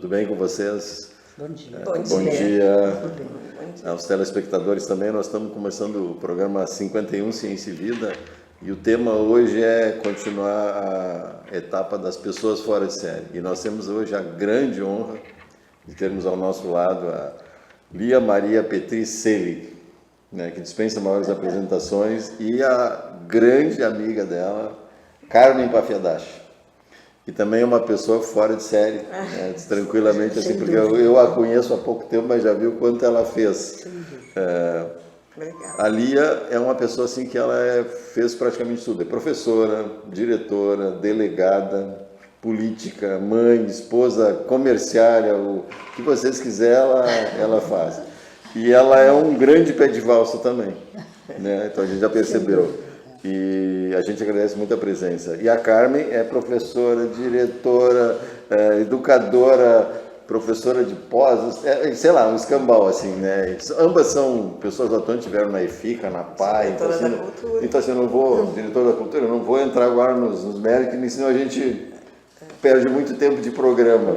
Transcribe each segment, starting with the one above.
Tudo bem com vocês? Bom dia. Bom dia aos telespectadores também. Nós estamos começando o programa 51 Ciência e Vida e o tema hoje é continuar a etapa das pessoas fora de série. E nós temos hoje a grande honra de termos ao nosso lado a Lia Maria Petri Selig, né, que dispensa maiores apresentações, e a grande amiga dela, Carmen Pafiadashi, que também é uma pessoa fora de série, né, tranquilamente, assim, porque eu a conheço há pouco tempo, mas já vi o quanto ela fez. A Lia é uma pessoa assim que ela fez praticamente tudo, é professora, diretora, delegada, política, mãe, esposa, comerciária, o que vocês quiserem, ela faz. E ela é um grande pé de valsa também, né? Então a gente já percebeu. E a gente agradece muito a presença. E a Carmen é professora, diretora, educadora, professora de pós, sei lá, um escambau assim, né? Ambas são pessoas atuantes, tiveram na EFICA, na PAI. Então assim, eu não vou, diretora da cultura, eu não vou entrar agora nos méritos, senão a gente perde muito tempo de programa.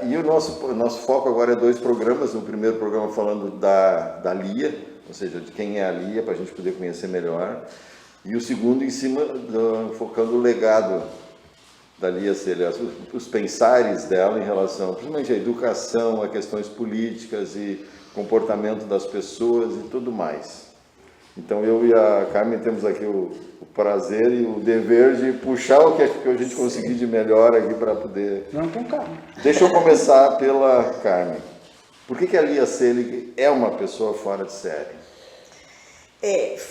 E o nosso foco agora é 2 programas. O primeiro programa falando da Lia, ou seja, de quem é a Lia, para a gente poder conhecer melhor. E o segundo em cima, focando o legado da Lia Selig, os pensares dela em relação, principalmente à educação, a questões políticas e comportamento das pessoas e tudo mais. Então eu e a Carmen temos aqui o prazer e o dever de puxar o que a gente conseguir de melhor aqui para poder... Vamos com calma. Deixa eu começar pela Carmen. Por que a Lia Selig é uma pessoa fora de série?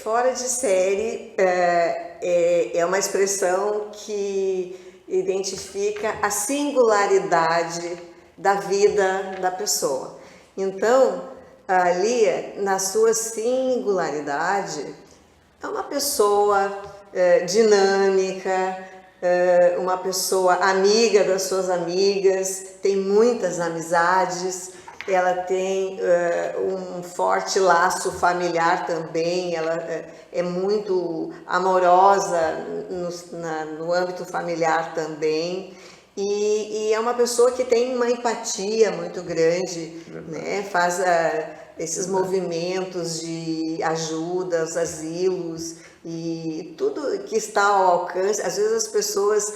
Fora de série é uma expressão que identifica a singularidade da vida da pessoa. Então, a Lia, na sua singularidade, é uma pessoa dinâmica, uma pessoa amiga das suas amigas, tem muitas amizades, ela tem um forte laço familiar também, ela é muito amorosa no âmbito familiar também. E é uma pessoa que tem uma empatia muito grande, né? Faz esses movimentos de ajuda aos asilos e tudo que está ao alcance. Às vezes as pessoas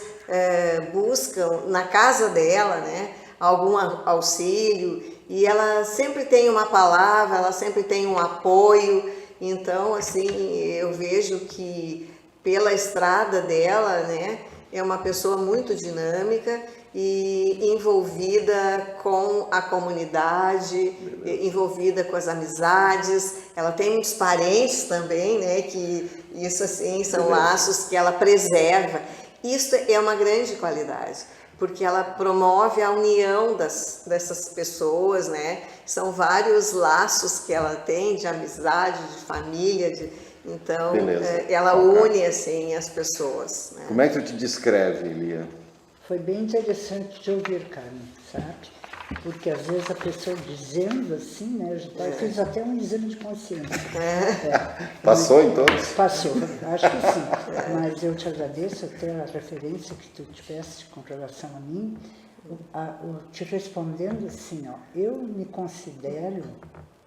buscam na casa dela, né, algum auxílio, e ela sempre tem uma palavra, ela sempre tem um apoio. Então, assim, eu vejo que pela estrada dela, né, é uma pessoa muito dinâmica e envolvida com a comunidade, envolvida com as amizades. Ela tem muitos parentes também, né, que isso assim são laços que ela preserva. Isso é uma grande qualidade, porque ela promove a união dessas pessoas, né? São vários laços que ela tem de amizade, de família, então ela une assim as pessoas, né? Como é que tu te descreve, Lia? Foi bem interessante de ouvir, Carmen, sabe? Porque às vezes a pessoa dizendo assim, né? Eu fiz até um exame de consciência. Passou em todos? Passou, acho que sim. Mas eu te agradeço até a referência que tu tiveste com relação a mim. Te respondendo assim, ó, eu me considero,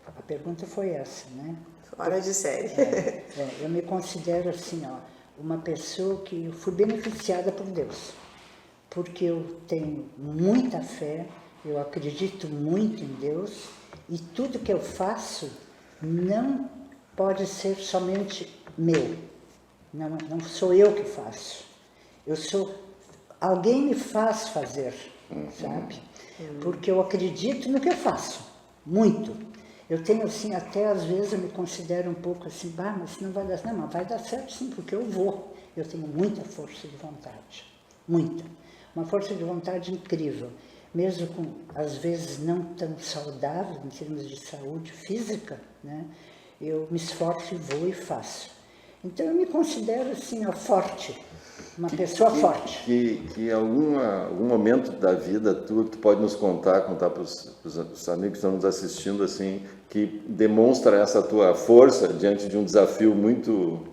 a pergunta foi essa, né? Fora de série. Eu me considero assim, ó, uma pessoa que fui beneficiada por Deus, porque eu tenho muita fé, eu acredito muito em Deus, e tudo que eu faço não pode ser somente meu, não sou eu que faço, alguém me faz fazer, sabe? Porque eu acredito no que eu faço, muito. Eu tenho assim, até às vezes eu me considero um pouco assim, mas não vai dar certo. Não, mas vai dar certo sim, porque eu vou. Eu tenho muita força de vontade, muita. Uma força de vontade incrível, mesmo com, às vezes, não tão saudável em termos de saúde física, né? Eu me esforço e vou e faço. Então eu me considero assim, ó, forte, uma pessoa forte. Que algum momento da vida tu pode nos contar para os amigos que estão nos assistindo, assim, que demonstra essa tua força diante de um desafio muito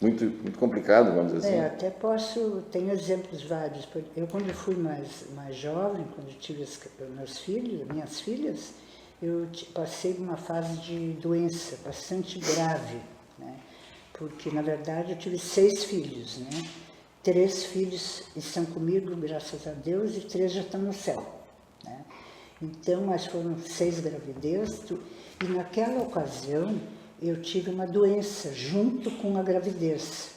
muito complicado, vamos dizer assim. Até posso, tenho exemplos vários. Eu, quando fui mais jovem, quando tive meus filhos, minhas filhas, eu passei uma fase de doença bastante grave, né? Porque, na verdade, eu tive 6 filhos, né? 3 filhos estão comigo, graças a Deus, e 3 já estão no céu, né? Então, mas foram 6 gravidezes, e naquela ocasião eu tive uma doença junto com a gravidez.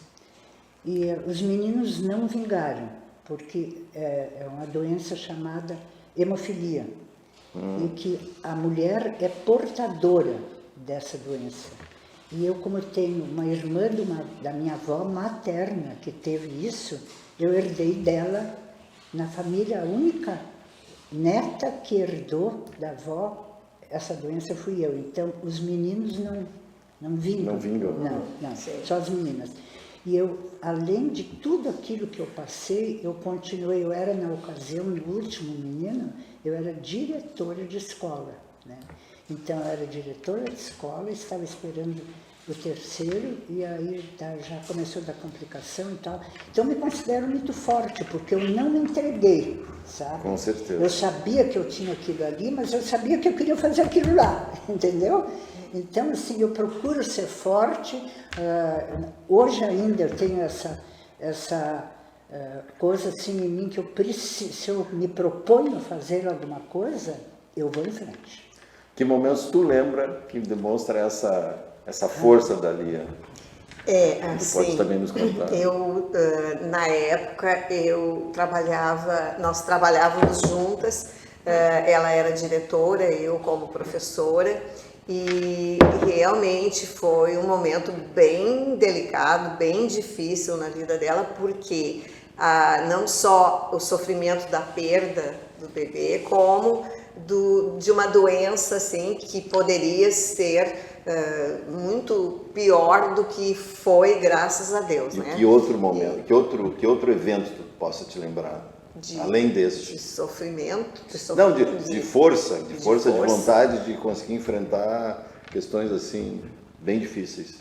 E os meninos não vingaram, porque é uma doença chamada hemofilia, em que a mulher é portadora dessa doença. E eu, como tenho uma irmã da minha avó materna que teve isso, eu herdei dela, na família, a única neta que herdou da avó essa doença fui eu. Então, os meninos não vingam. Não vingam? Não, só as meninas. E eu, além de tudo aquilo que eu passei, eu continuei, eu era na ocasião, no último menino, eu era diretora de escola, né? Então, eu era diretora de escola, estava esperando o terceiro, e aí já começou a dar complicação e tal. Então, eu me considero muito forte, porque eu não me entreguei, sabe? Com certeza. Eu sabia que eu tinha aquilo ali, mas eu sabia que eu queria fazer aquilo lá, entendeu? Então, assim, eu procuro ser forte. Hoje ainda eu tenho essa coisa assim em mim que eu preciso, se eu me proponho a fazer alguma coisa, eu vou em frente. Que momentos tu lembra que demonstra essa força da Lia? Assim, pode também nos contar. Eu, na época, nós trabalhávamos juntas, ela era diretora, eu como professora, e realmente foi um momento bem delicado, bem difícil na vida dela, porque não só o sofrimento da perda do bebê, como de uma doença assim, que poderia ser muito pior do que foi, graças a Deus. E né? que outro momento, que outro evento tu possa te lembrar? Além deste. De sofrimento. Não, de força, de vontade de conseguir enfrentar questões assim, bem difíceis.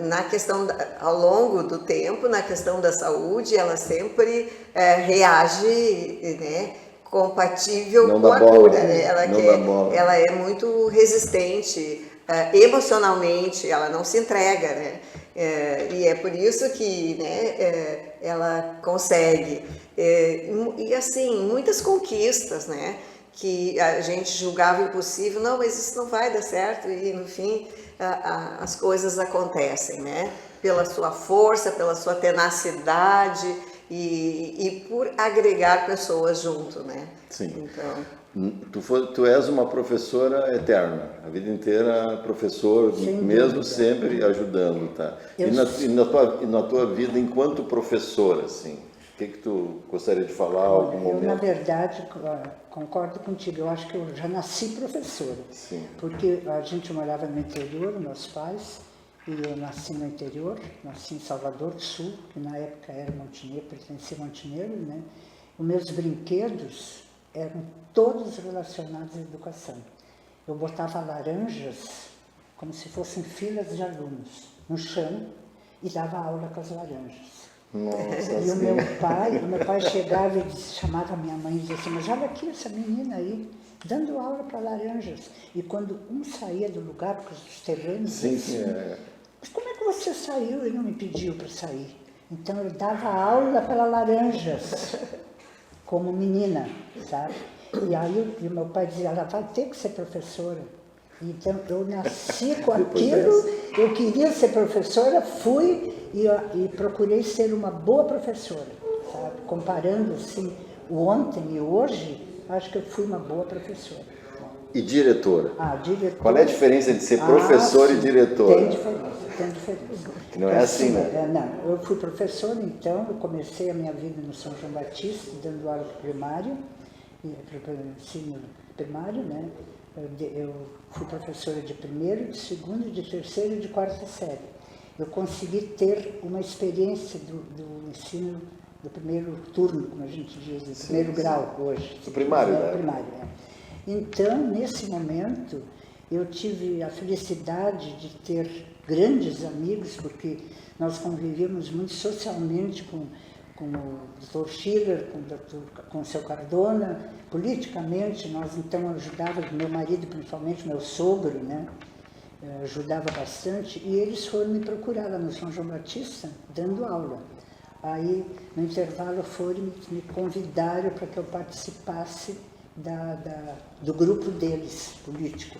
Na questão, ao longo do tempo, na questão da saúde, ela sempre reage, né, compatível não com a bola, cura. Né? Ela é muito resistente, emocionalmente, ela não se entrega, né? E é por isso que, né, ela consegue. E assim, muitas conquistas, né? Que a gente julgava impossível, não, mas isso não vai dar certo, e no fim as coisas acontecem, né? Pela sua força, pela sua tenacidade e por agregar pessoas junto, né? Sim. Então, tu és uma professora eterna, a vida inteira professor, mesmo sempre ajudando, tá? E na tua vida enquanto professora, assim, o que tu gostaria de falar algum momento? Eu, na verdade, concordo contigo, eu acho que eu já nasci professora. Sim. Porque a gente morava no interior, meus pais, e eu nasci no interior, nasci em Salvador do Sul, que na época era Montenegro, pertencia a Montenegro, né? Os meus brinquedos eram todos relacionados à educação. Eu botava laranjas como se fossem filas de alunos no chão e dava aula com as laranjas. Nossa, E o meu pai chegava e chamava a minha mãe e dizia assim, mas olha aqui essa menina aí, dando aula para laranjas. E quando um saía do lugar, porque os terrenos... Mas como é que você saiu e não me pediu para sair? Então eu dava aula para laranjas, como menina, sabe? E aí o meu pai dizia, ela vai ter que ser professora. Então eu nasci com aquilo, eu queria ser professora, fui e procurei ser uma boa professora, sabe? Comparando assim o ontem e o hoje, acho que eu fui uma boa professora. E diretora? Diretora. Qual é a diferença de ser professora e diretora? Tem diferença. Que não é assim, né? Não, eu fui professora, então, eu comecei a minha vida no São João Batista, dando aula primário, ensino primário, né? Eu fui professora de primeiro, de segundo, de terceiro e de quarta série. Eu consegui ter uma experiência do ensino do primeiro turno, como a gente diz, do primeiro grau hoje. Do primário, né? Primário, né? Então, nesse momento, eu tive a felicidade de ter grandes amigos, porque nós convivíamos muito socialmente com o Dr. Schiller, com o seu Cardona, politicamente nós então ajudávamos, meu marido, principalmente meu sogro, né, ajudava bastante, e eles foram me procurar lá no São João Batista, dando aula. Aí, no intervalo, foram me convidaram para que eu participasse do grupo deles, político,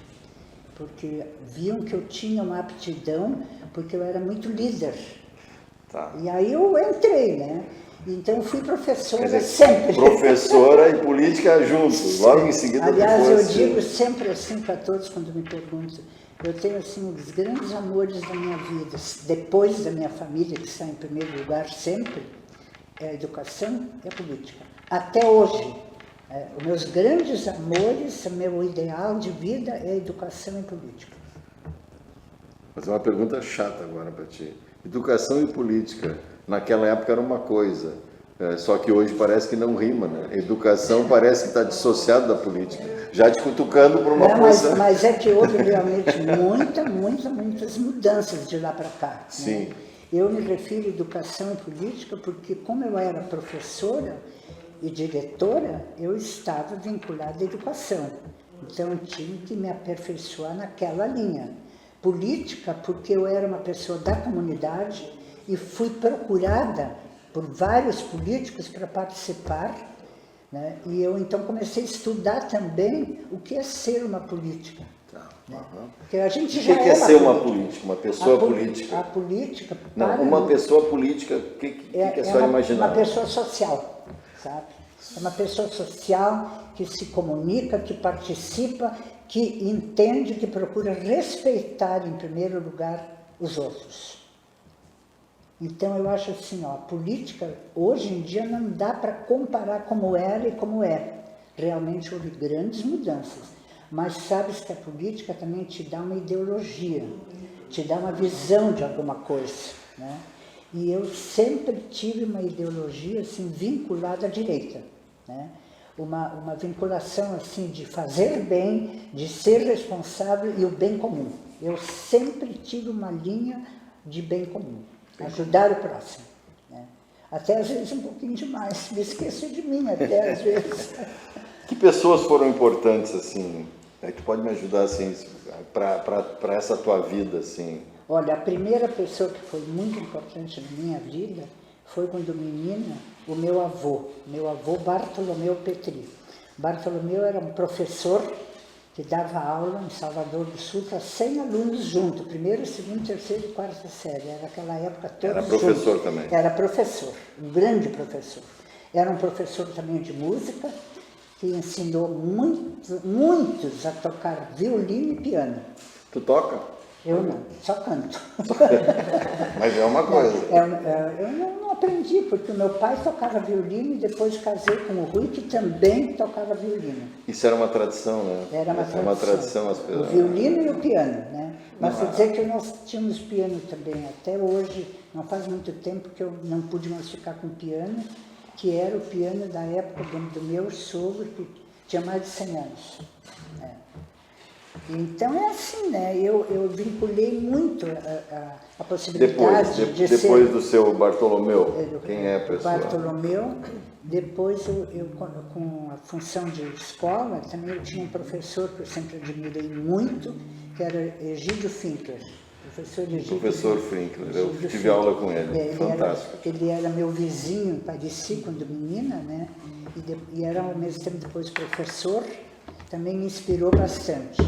porque viam que eu tinha uma aptidão, porque eu era muito líder. Tá. E aí eu entrei, né? Então eu fui professora Quer dizer, sempre. Professora e política juntos, logo em seguida. Aliás, eu depois, digo sempre assim para todos quando me perguntam, eu tenho assim um dos grandes amores da minha vida, depois da minha família, que está em primeiro lugar sempre, é a educação e a política. Até hoje, os meus grandes amores, o meu ideal de vida é a educação e política. Vou fazer uma pergunta chata agora para ti. Educação e política, naquela época era uma coisa, só que hoje parece que não rima, né? Educação parece que está dissociado da política, já te cutucando por uma coisa... Mas é que houve realmente muitas mudanças de lá para cá. Sim. Né? Eu me refiro à educação e política porque, como eu era professora e diretora, eu estava vinculada à educação. Então, eu tinha que me aperfeiçoar naquela linha. Política, porque eu era uma pessoa da comunidade e fui procurada por vários políticos para participar, né? E eu então comecei a estudar também o que é ser uma política. Tá. Né? Uhum. Porque a gente O já que é ser uma política? Uma pessoa política? A política... Não, uma pessoa política, o que é só imaginar? Uma pessoa social, sabe? É uma pessoa social que se comunica, que participa, que entende, que procura respeitar, em primeiro lugar, os outros. Então, eu acho assim, ó, a política, hoje em dia, não dá para comparar como era e como é. Realmente houve grandes mudanças. Mas sabes que a política também te dá uma ideologia, te dá uma visão de alguma coisa, né? E eu sempre tive uma ideologia, assim, vinculada à direita, né? Uma vinculação assim de fazer bem, de ser responsável e o bem comum. Eu sempre tive uma linha de bem comum, ajudar o próximo. Né? Até às vezes um pouquinho demais, me esqueço de mim até às vezes. Que pessoas foram importantes assim? Tu pode me ajudar assim para essa tua vida assim? Olha, a primeira pessoa que foi muito importante na minha vida foi quando menina, o meu avô Bartolomeu Petri. Bartolomeu era um professor que dava aula em Salvador do Sul para 100 alunos juntos, primeiro, segundo, terceiro e quarta série. Era aquela época todos Era professor juntos. também? Era professor, um grande professor. Era um professor também de música, que ensinou muitos a tocar violino e piano. Tu toca? Eu não, só canto. Mas é uma coisa. Eu não aprendi, porque o meu pai tocava violino e depois casei com o Rui, que também tocava violino. Isso era uma tradição, né? Era uma tradição. Uma tradição. O violino e o piano, né? Mas vou dizer que nós tínhamos piano também. Até hoje, não faz muito tempo que eu não pude mais ficar com piano, que era o piano da época do meu sogro, que tinha mais de 100 anos. Né? Então é assim, né? Eu vinculei muito a possibilidade de ser... Depois do seu Bartolomeu, quem é a pessoa? Bartolomeu, depois eu com a função de escola, também eu tinha um professor que eu sempre admirei muito, que era Egídio Finkler. Professor Finkler, eu tive aula com ele, fantástico. Ele era meu vizinho em Parisi, quando menina, né? E era ao mesmo tempo depois professor, também me inspirou bastante.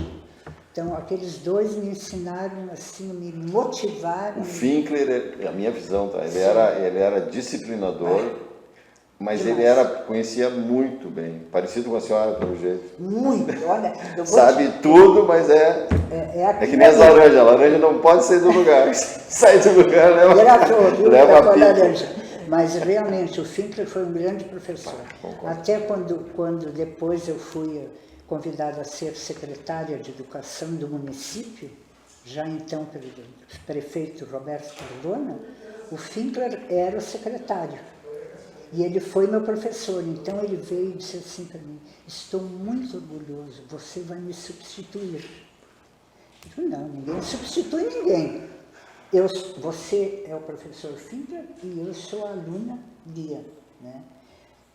Então, aqueles dois me ensinaram, assim, me motivaram. O Finkler, a minha visão, tá? Ele era disciplinador, mas ele conhecia muito bem, parecido com a senhora, pelo jeito. Muito, olha. Sabe tudo, mas é que nem as laranjas. A laranja não pode sair do lugar. Sai do lugar, leva a laranja. Mas realmente o Finkler foi um grande professor. Até quando depois eu fui convidada a ser secretária de Educação do município, já então pelo prefeito Roberto Cardona, o Finkler era o secretário. E ele foi meu professor, então ele veio e disse assim para mim, estou muito orgulhoso, você vai me substituir. Não, ninguém substitui ninguém. Você é o professor Fiedler e eu sou a aluna Lia, né?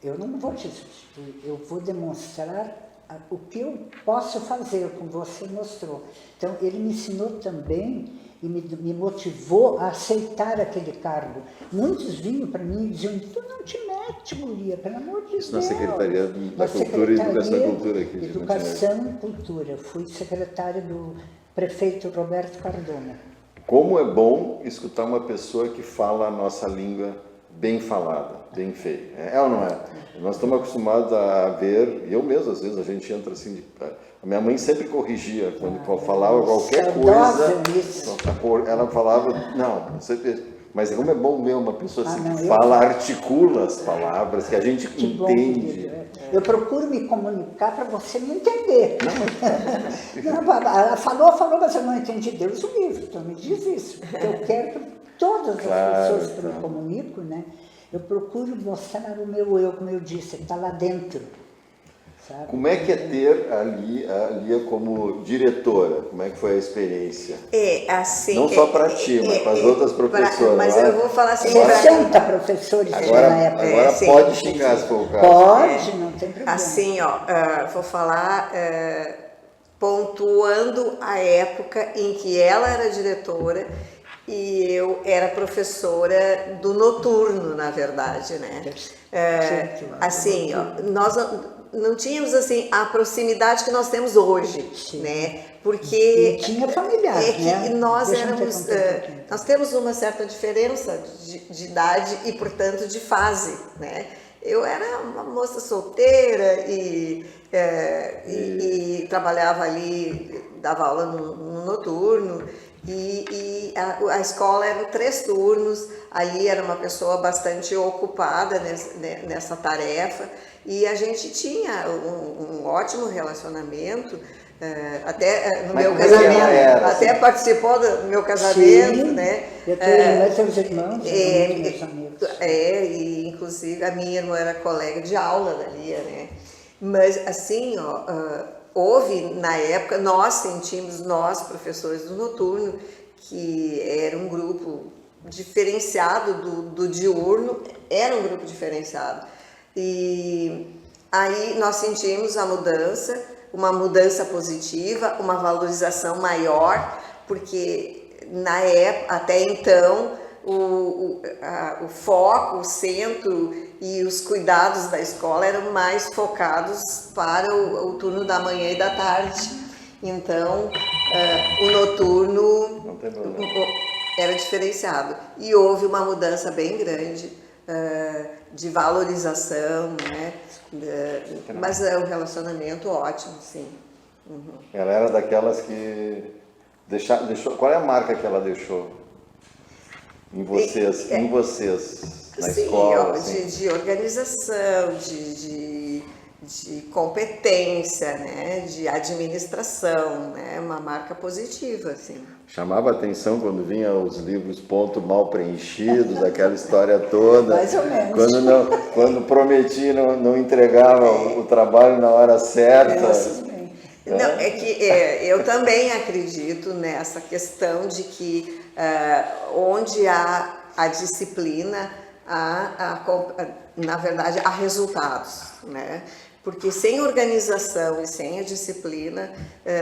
Eu não vou te substituir, eu vou demonstrar o que eu posso fazer, como você mostrou. Então, ele me ensinou também e me motivou a aceitar aquele cargo. Muitos vinham para mim e diziam, tu não te mete, guria, pelo amor de Deus. Isso na Secretaria da Cultura e Educação e Cultura aqui. Educação e Cultura. Eu fui secretária do prefeito Roberto Cardona. Como é bom escutar uma pessoa que fala a nossa língua bem falada, bem feia. É ou não é? Nós estamos acostumados a ver, e eu mesmo, às vezes, a gente entra assim, a minha mãe sempre corrigia, quando falava qualquer coisa, ela falava, não, mas como é bom ver uma pessoa assim que fala, articula as palavras, que a gente entende. Eu procuro me comunicar para você me entender. Não, ela falou, mas eu não entendi. Deus o livre, então me diz isso. Eu quero que todas as pessoas que eu me comunico, né? Eu procuro mostrar o meu eu, como eu disse, está lá dentro. Sabe? Como é que é ter a Lia como diretora? Como é que foi a experiência? Assim... Não só para ti, mas para as outras professoras. Mas eu vou falar assim... 60 professores agora, na época. Agora pode xingar se for o caso. Pode, não tem problema. Assim, vou falar pontuando a época em que ela era diretora e eu era professora do noturno, na verdade, né? Assim, nós não tínhamos assim a proximidade que nós temos hoje, né? Porque e tinha familiar, que né? nós nós temos uma certa diferença de idade e, portanto, de fase, né? Eu era uma moça solteira e trabalhava ali, dava aula no noturno. E a escola era 3 turnos, ali era uma pessoa bastante ocupada nessa tarefa e a gente tinha um ótimo relacionamento, até no meu casamento, até participou do meu casamento, sim, né? Eu tenho meus irmãos, meus amigos. E inclusive a minha irmã era colega de aula da Lia, né? Mas assim, houve, na época, nós professores do noturno, que era um grupo diferenciado do diurno, era um grupo diferenciado. E aí nós sentimos a mudança, uma mudança positiva, uma valorização maior, porque na época, até então, o foco, o centro e os cuidados da escola eram mais focados para o turno da manhã e da tarde. Então, o noturno era diferenciado. E houve uma mudança bem grande de valorização, né? Mas é um relacionamento ótimo, sim. Uhum. Ela era daquelas que deixou. Qual é a marca que ela deixou em vocês, na escola? Assim? De organização, de competência, né? De administração, né? Uma marca positiva, assim. Chamava atenção quando vinha os livros ponto mal preenchidos, aquela história toda. Mais ou menos. Quando prometia não entregava o trabalho na hora certa. Não, é que eu também acredito nessa questão de que onde há a disciplina, na verdade, há resultados, né? Porque sem organização e sem a disciplina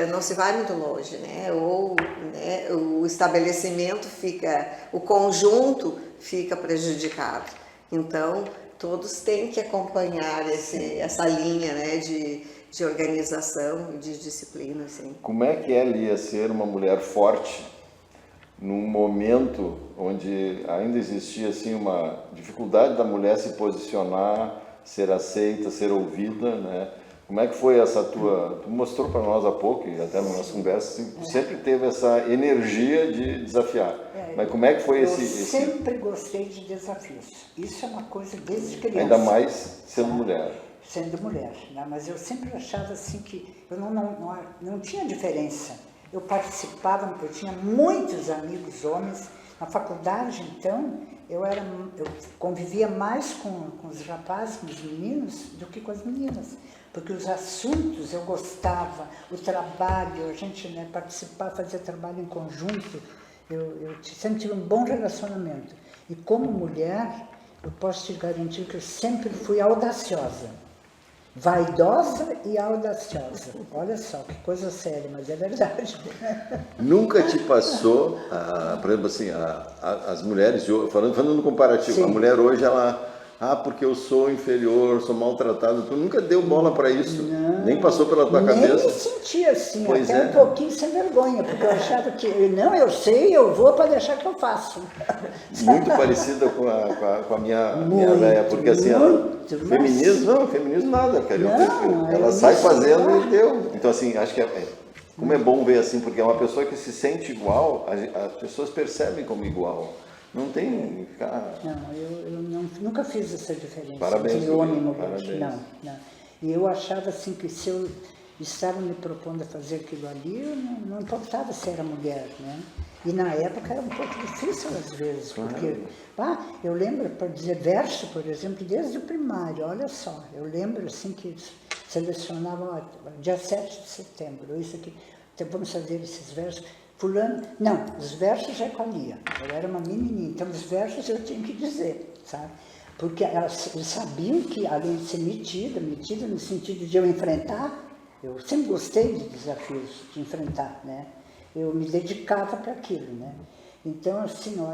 não se vai muito longe, né? Ou o estabelecimento o conjunto fica prejudicado. Então, todos têm que acompanhar essa linha, né, de organização e de disciplina, assim. Como é que é, Lia, ser uma mulher forte num momento onde ainda existia assim uma dificuldade da mulher se posicionar, ser aceita, ser ouvida, né? Como é que foi essa tua... Tu mostrou para nós há pouco, e até na nossa conversa, sempre teve essa energia de desafiar. Mas como é que foi esse... Eu sempre gostei de desafios. Isso é uma coisa desde criança. Ainda mais sendo mulher. Sendo mulher, né? Mas eu sempre achava assim que eu não tinha diferença. Eu participava, eu tinha muitos amigos homens. Na faculdade, então, eu convivia mais com os rapazes, com os meninos, do que com as meninas. porque os assuntos eu gostava, o trabalho, a gente, né, participar, fazer trabalho em conjunto, eu sempre tive um bom relacionamento. E como mulher, eu posso te garantir que eu sempre fui audaciosa. Vaidosa e audaciosa. Olha só, que coisa séria, mas é verdade. Nunca te passou, por exemplo, assim, as mulheres, falando no comparativo, Sim. a mulher hoje, ela, porque eu sou inferior, sou maltratado, tu nunca deu bola para isso, nem passou pela tua Nem cabeça? me senti assim, Pois até é. um pouquinho sem vergonha, porque eu achava que, não, eu sei, eu vou para deixar que eu faço. Muito parecida com a minha Muito, véia, porque assim, muito, mas- feminismo nada, cara. Não, Ela eu sai me fazendo sei. e deu. Então assim, acho que como é bom ver assim, porque é uma pessoa que se sente igual, as pessoas percebem como igual. Não tem ficar... Não, eu nunca fiz essa diferença Parabéns, entre homem e Juliana, mulher. parabéns. Não. E eu achava assim que se eu estava me propondo a fazer aquilo ali, eu não importava se era mulher, né? E na época era um pouco difícil às vezes, porque eu lembro, para dizer verso, por exemplo, desde o primário, olha só, eu lembro assim que selecionava, dia 7 de setembro, isso aqui, então vamos fazer esses versos. Fulano, não, os versos já colhia, eu era uma menininha, então os versos eu tinha que dizer, sabe? Porque eles sabiam que, além de ser metida no sentido de eu enfrentar, eu sempre gostei de desafios, de enfrentar, né? Eu me dedicava para aquilo, né? Então, assim, ó,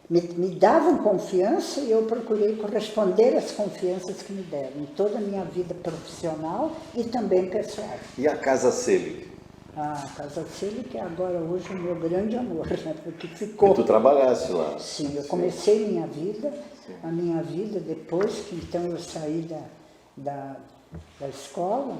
me davam confiança e eu procurei corresponder às confianças que me deram, em toda a minha vida profissional e também pessoal. E a Casa Selig? A Casa Selig, que é agora hoje o meu grande amor, né? Porque ficou. E tu trabalhaste lá? Sim, eu comecei a minha vida depois que então eu saí da escola,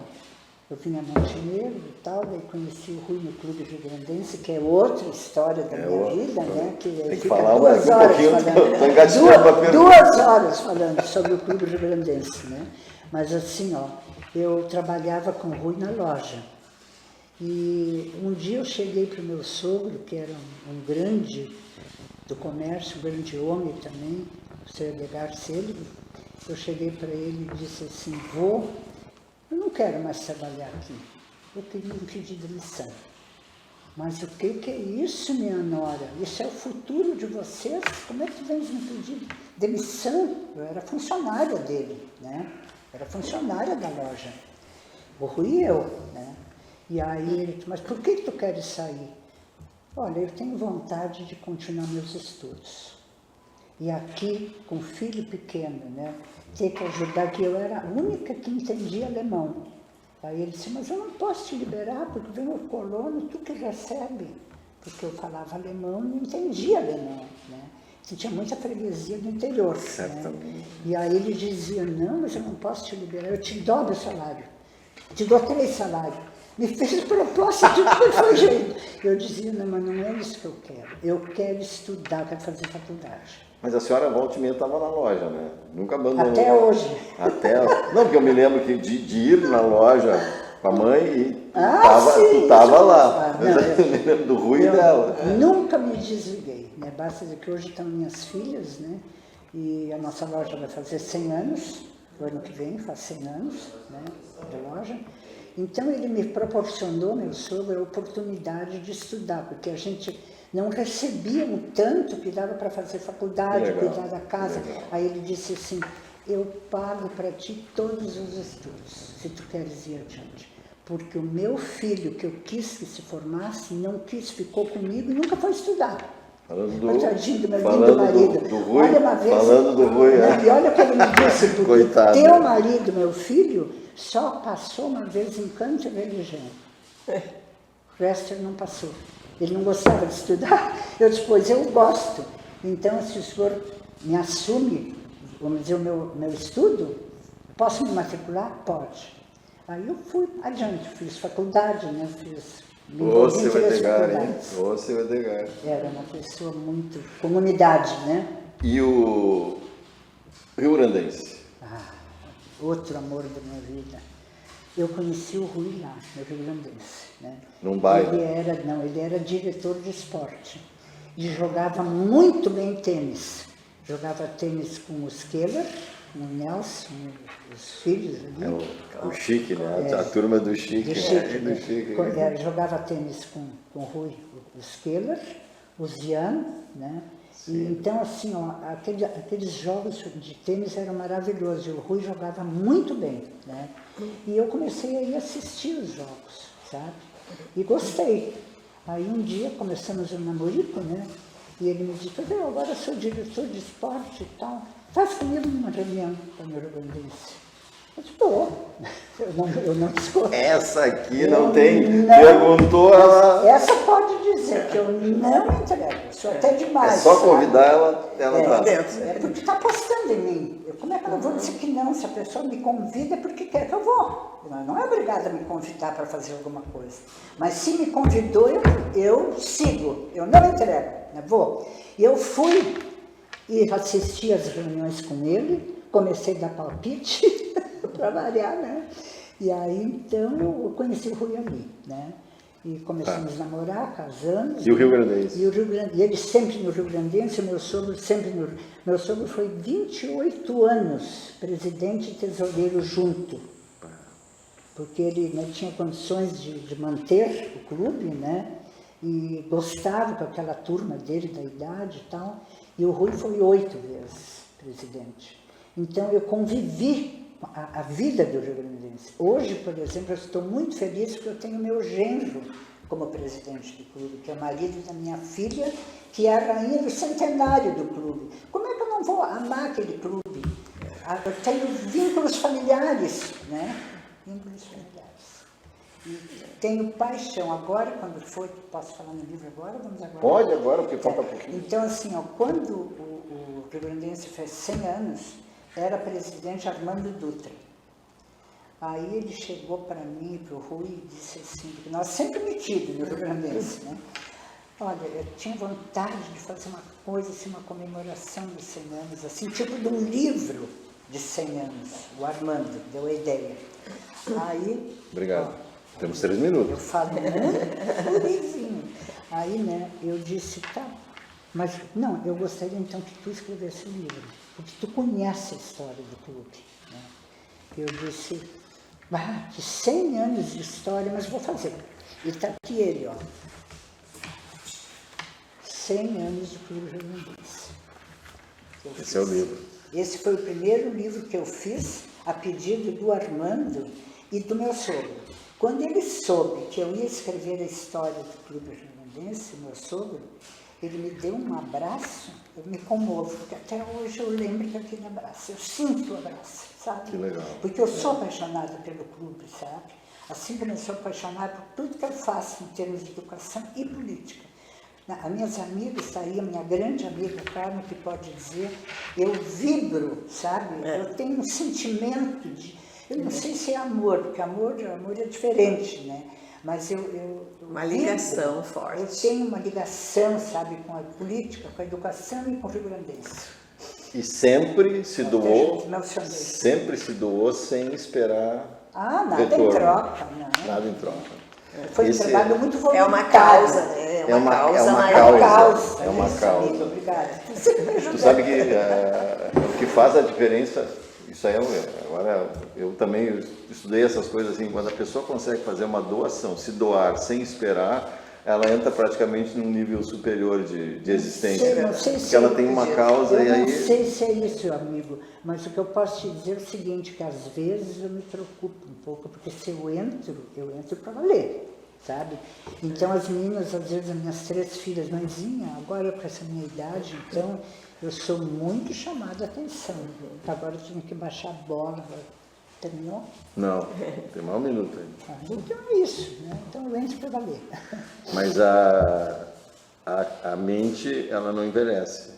eu vim a Montenegro e tal, daí conheci o Rui no Clube Rio-Grandense, que é outra história da minha vida, né? Que Tem que fica falar 2 horas falando. tô engatilhando pra pergunta. 2 horas falando sobre o Clube Rio-Grandense, né? Mas assim, ó, eu trabalhava com o Rui na loja. E um dia eu cheguei para o meu sogro, que era um grande do comércio, um grande homem também, o Sr. Edgar Selig. Eu cheguei para ele e disse assim, eu não quero mais trabalhar aqui, eu queria me pedir demissão. Mas o que é isso, minha nora? Isso é o futuro de vocês? Como é que tu vens me pedir demissão? Eu era funcionária dele, né? Era funcionária da loja. O Rui e eu, né? E aí ele disse, mas por que tu queres sair? Olha, eu tenho vontade de continuar meus estudos. E aqui, com o filho pequeno, né, ter que ajudar, que eu era a única que entendia alemão. Aí ele disse, mas eu não posso te liberar, porque vem o colono, tu que recebe. Porque eu falava alemão e não entendia alemão, né? Tinha muita freguesia do interior. Certamente. Né? E aí ele dizia, não, mas eu não posso te liberar, eu te dobro o salário. Te dou 3 salários. Me fez proposta de qualquer jeito. Eu dizia, não, mas não é isso que eu quero. Eu quero estudar, quero fazer faculdade. Mas a senhora volta e meia estava na loja, né? Nunca abandonou. Até hoje. Não, porque eu me lembro que de ir na loja com a mãe e sim, tu estava isso lá. não, Eu me lembro do Rui e dela. Nunca me desliguei, né? Basta dizer que hoje estão minhas filhas, né? E a nossa loja vai fazer 100 anos, o ano que vem faz 100 anos, né? De loja. Então ele me proporcionou, meu sogro, a oportunidade de estudar, porque a gente não recebia um tanto que dava para fazer faculdade, Legal, cuidar da casa. legal. Aí ele disse assim, eu pago para ti todos os estudos, se tu queres ir adiante. Porque o meu filho, que eu quis que se formasse, não quis, ficou comigo e nunca foi estudar. Tadinho do meu lindo marido. Do Rui, olha uma vez, falando do Rui, E olha o que ele me disse, porque coitado. teu marido, meu filho, só passou uma vez em canto e religião. O resto ele não passou. Ele não gostava de estudar. Eu disse, pois eu gosto. Então, se o senhor me assume, vamos dizer, o meu estudo, posso me matricular? Pode. Aí eu fui adiante, fiz faculdade, né? Me envolvi em três faculdades. Você vai negar. Era uma pessoa muito... comunidade, né? E o Rio-Grandense? Outro amor da minha vida. Eu conheci o Rui lá, no Rio-Grandense, né? Num baile? Ele era diretor de esporte. E jogava muito bem tênis. Jogava tênis com o Skeller, com o Nelson, os filhos ali. O Chique, né? A turma do Chique. Do Chique, Do Chique. Jogava tênis com o Rui, o Skeller, o Zian, né? E, então, assim, ó, aqueles jogos de tênis eram maravilhosos. E o Rui jogava muito bem, né? E eu comecei a ir assistir os jogos, sabe? E gostei. Aí um dia começamos um namorico, né? E ele me disse, agora eu sou diretor de esporte e tal. Faz comigo uma reunião com a neurobandense. Eu disse, eu não escolho. Essa aqui não tem. Perguntou ela. Essa pode dizer que eu não entrego. Sou até demais. É só sabe? convidar ela tá dentro. É porque está apostando em mim. Como é que eu não vou dizer que não? Se a pessoa me convida é porque quer que eu vou. Não é obrigada a me convidar para fazer alguma coisa. Mas se me convidou, eu sigo. Eu não entrego. Eu vou. E eu fui e assisti às reuniões com ele. Comecei a dar palpite, para variar, né? E aí, então, eu conheci o Rui ali, né? E começamos a namorar, casamos. E o Rio Grandense? E ele sempre no Rio Grandense, o meu sogro sempre no... Meu sogro foi 28 anos presidente e tesoureiro junto. Porque ele, né, tinha condições de manter o clube, né? E gostava com aquela turma dele, da idade e tal. E o Rui foi 8 vezes presidente. Então, eu convivi a vida do Rio Grandense. Hoje, por exemplo, eu estou muito feliz porque eu tenho meu genro como presidente do clube, que é o marido da minha filha, que é a rainha do centenário do clube. Como é que eu não vou amar aquele clube? Eu tenho vínculos familiares, né? Vínculos familiares. E tenho paixão. Agora, quando foi, posso falar no livro agora? Vamos agora? Pode agora, porque falta pouquinho. Então, assim, ó, quando o Rio Grandense fez 100 anos, era presidente Armando Dutra. Aí ele chegou para mim e para o Rui e disse assim, porque nós sempre metidos no Rio Grandense, né? Olha, eu tinha vontade de fazer uma coisa, assim, uma comemoração dos 100 anos, assim, tipo de um livro de 100 anos. O Armando deu a ideia. Aí... Obrigado. Ó, temos 3 minutos. Eu falo muito bonitinho. Aí, né, eu disse, tá, mas não, eu gostaria então que tu escrevesse um livro, porque tu conhece a história do clube, né? Eu disse, que 100 anos de história, mas vou fazer. E está aqui ele, ó. 100 anos de Clube Rio Grandense. Esse é o livro. Esse foi o primeiro livro que eu fiz a pedido do Armando e do meu sogro. Quando ele soube que eu ia escrever a história do Clube Rio Grandense, meu sogro, ele me deu um abraço, eu me comovo, porque até hoje eu lembro daquele abraço, eu sinto o abraço, sabe? Que legal. Porque eu sou apaixonada pelo clube, sabe? Assim como eu sou apaixonada por tudo que eu faço em termos de educação e política. As minhas amigas, aí a minha grande amiga Carmen, que pode dizer, eu vibro, sabe? Eu tenho um sentimento de... Eu não sei se é amor, porque amor é diferente, né? Mas uma ligação forte. Eu tenho uma ligação, sabe, com a política, com a educação e com o Rio Grandense. E sempre se doou, Sempre se doou sem esperar nada retorno. Em troca, não. Nada em troca. Foi um trabalho muito voluntário. É uma causa, É uma causa. É uma causa. Amiga, obrigada. Tu sabe que o que faz a diferença, isso aí agora eu também estudei essas coisas assim, quando a pessoa consegue fazer uma doação, se doar sem esperar, ela entra praticamente num nível superior de existência. Não sei porque ela tem uma causa eu e aí... não sei se é isso, amigo, mas o que eu posso te dizer é o seguinte, que às vezes eu me preocupo um pouco, porque se eu entro para valer, sabe? Então as meninas, às vezes as minhas 3 filhas, mãezinha, agora eu com essa minha idade, então eu sou muito chamada a atenção. Agora eu tenho que baixar a bola. Terminou? Não, tem mais um minuto aí. Então é isso, né? Então eu entro para valer. Mas a mente, ela não envelhece.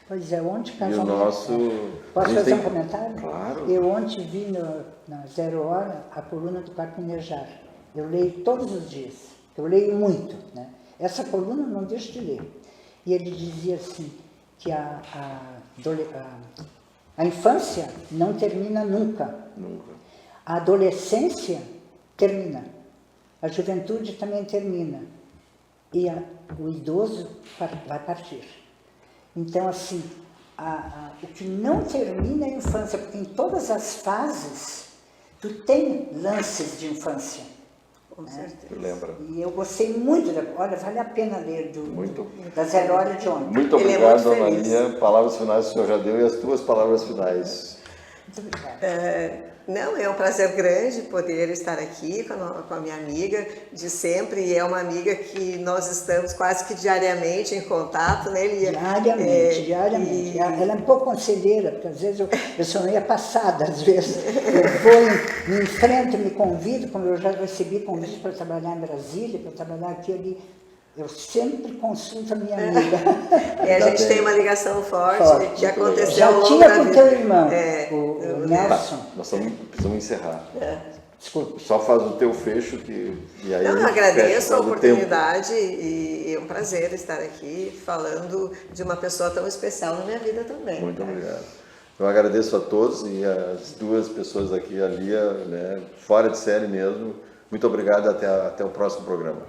Pois é, ontem... E o nosso... Posso fazer um comentário? Claro. Eu ontem vi na 0 Hora a coluna do Carpinejar. Eu leio todos os dias. Eu leio muito, né? Essa coluna eu não deixo de ler. E ele dizia assim, que a infância não termina nunca. Nunca. A adolescência termina. A juventude também termina. E o idoso vai partir. Então, assim, o que não termina é a infância, porque em todas as fases tu tem lances de infância. Com certeza. Lembra? E eu gostei muito, olha, vale a pena ler Muito. da Zero Hora de ontem. Muito Ele é obrigado, muito Ana feliz. Maria. Palavras finais que o senhor já deu e as tuas palavras finais. Muito obrigada. Não, é um prazer grande poder estar aqui com a minha amiga de sempre, e é uma amiga que nós estamos quase que diariamente em contato, né, Lia? Diariamente. Ela é um pouco conselheira, porque às vezes eu sou meio passada, às vezes. Eu vou, me enfrento, me convido, como eu já recebi convite para trabalhar em Brasília, para trabalhar aqui ali. Eu sempre consulto a minha amiga. A gente tem uma ligação forte que aconteceu Já ao longo tinha da com vida. teu irmão, o o Nelson. Nós precisamos encerrar. Desculpa. Só faz o teu fecho e aí Não, a eu gente agradeço fecha a por causa do oportunidade e é um prazer estar aqui falando de uma pessoa tão especial na minha vida também. Muito obrigado. Eu agradeço a todos e as duas pessoas aqui, a Lia, né, fora de série mesmo. Muito obrigado, até o próximo programa.